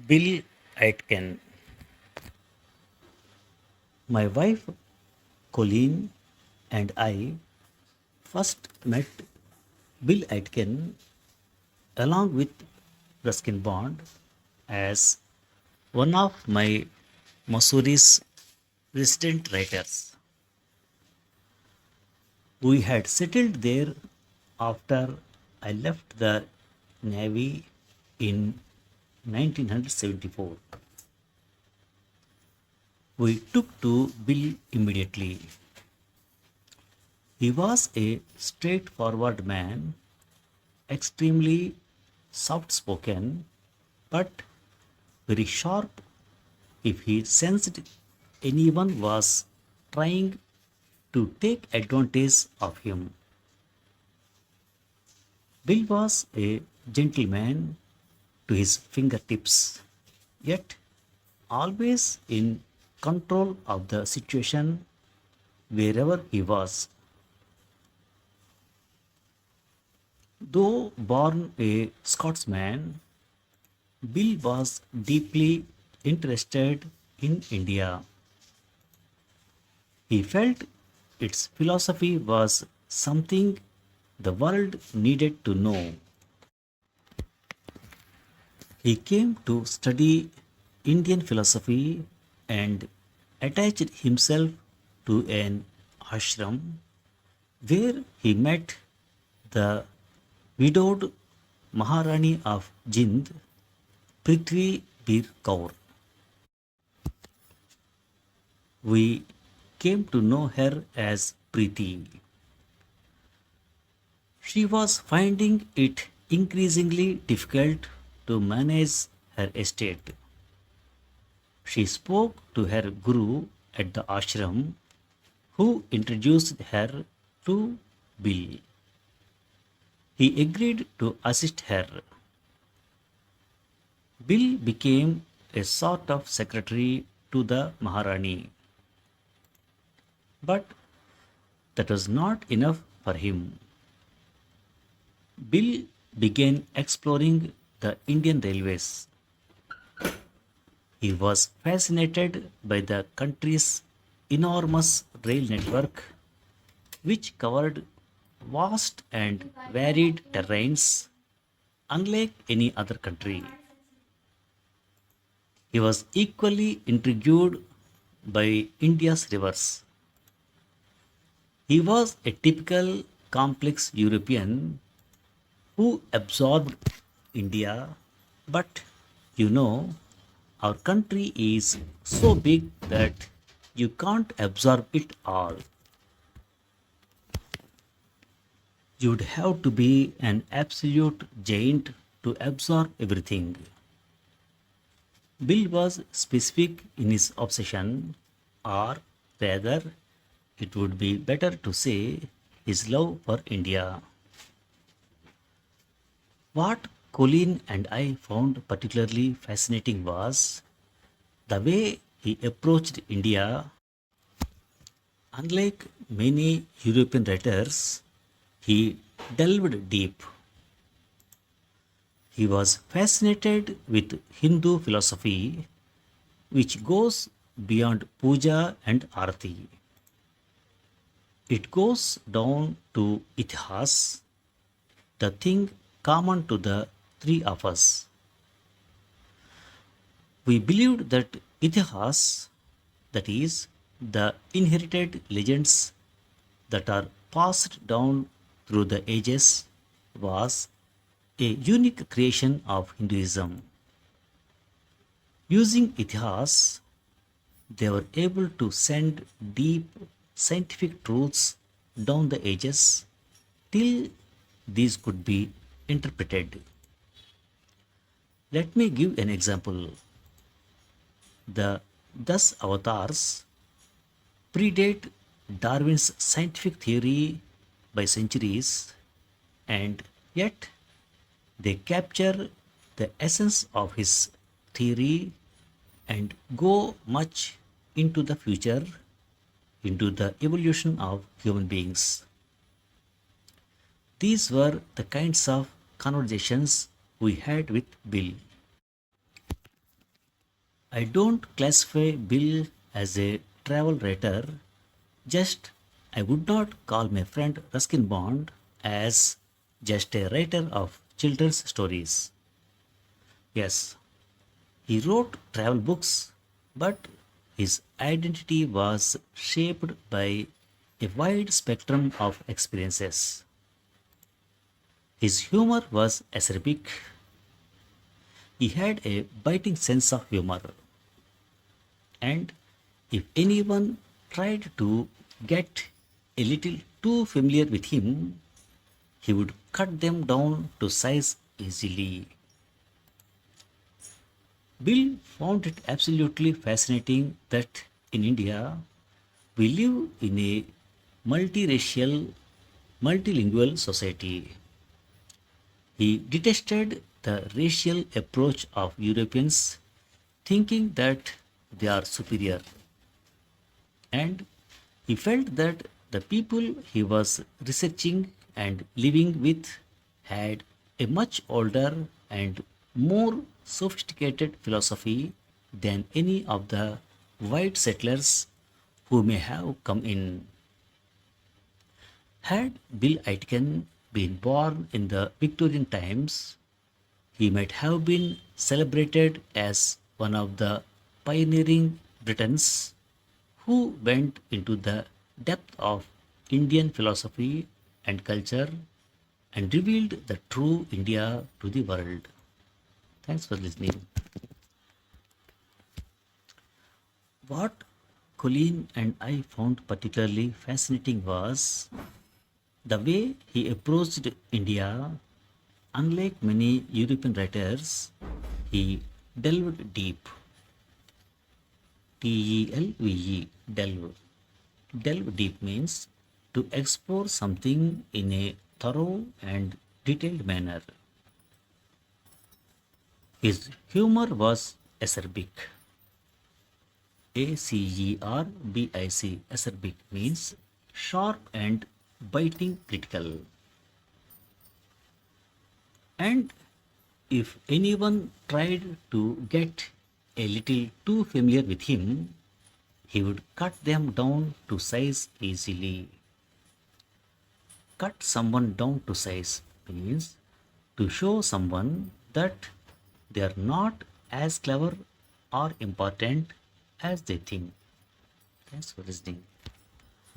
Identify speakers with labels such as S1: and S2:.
S1: Bill Aitken. My wife Colleen and I first met Bill Aitken along with Ruskin Bond as one of my Missouri's resident writers. We had settled there after I left the Navy in 1974. We took to Bill immediately. He was a straightforward man, extremely soft spoken, but very sharp if he sensed anyone was trying to take advantage of him. Bill was a gentleman to his fingertips, yet always in control of the situation wherever he was. Though born a Scotsman, Bill was deeply interested in India. He felt its philosophy was something the world needed to know. He came to study Indian philosophy and attached himself to an ashram where he met the widowed Maharani of Jind, Prithvi Bir Kaur. We came to know her as Preeti. She was finding it increasingly difficult to manage her estate. She spoke to her guru at the ashram, who introduced her to Bill. He agreed to assist her. Bill became a sort of secretary to the Maharani. But that was not enough for him. Bill began exploring the Indian railways. He was fascinated by the country's enormous rail network, which covered vast and varied terrains unlike any other country. He was equally intrigued by India's rivers. He was a typical complex European who absorbed India, but you know, our country is so big that you can't absorb it all. You'd have to be an absolute giant to absorb everything. Bill was specific in his obsession, or rather, it would be better to say his love for India. What Colleen and I found particularly fascinating was the way he approached India. Unlike many European writers, he delved deep. He was fascinated with Hindu philosophy, which goes beyond puja and arati. It goes down to ithas, the thing common to the three of us. We believed that ithas, that is, the inherited legends that are passed down through the ages, was a unique creation of Hinduism. Using ithas, they were able to send deep scientific truths down the ages till these could be interpreted. Let me give an example. The thus avatars predate Darwin's scientific theory by centuries, and yet they capture the essence of his theory and go much into the future, into the evolution of human beings. These were the kinds of conversations we had with Bill. I don't classify Bill as a travel writer, just I would not call my friend Ruskin Bond as just a writer of children's stories. Yes, he wrote travel books, but his identity was shaped by a wide spectrum of experiences. His humor was acerbic. He had a biting sense of humor, and if anyone tried to get a little too familiar with him, he would cut them down to size easily. Bill found it absolutely fascinating that in India we live in a multiracial, multilingual society. He detested the racial approach of Europeans, thinking that they are superior, and he felt that the people he was researching and living with had a much older and more sophisticated philosophy than any of the white settlers who may have come in. Had Bill Aitken been born in the Victorian times, he might have been celebrated as one of the pioneering Britons who went into the depth of Indian philosophy and culture and revealed the true India to the world. Thanks for listening. What Colleen and I found particularly fascinating was the way he approached India. Unlike many European writers, he delved deep. Delve. Delve. Delve deep means to explore something in a thorough and detailed manner. His humor was acerbic. Acerbic. Acerbic means sharp and biting critical. And if anyone tried to get a little too familiar with him, he would cut them down to size easily. Cut someone down to size means to show someone that they are not as clever or important as they think. Thanks for listening.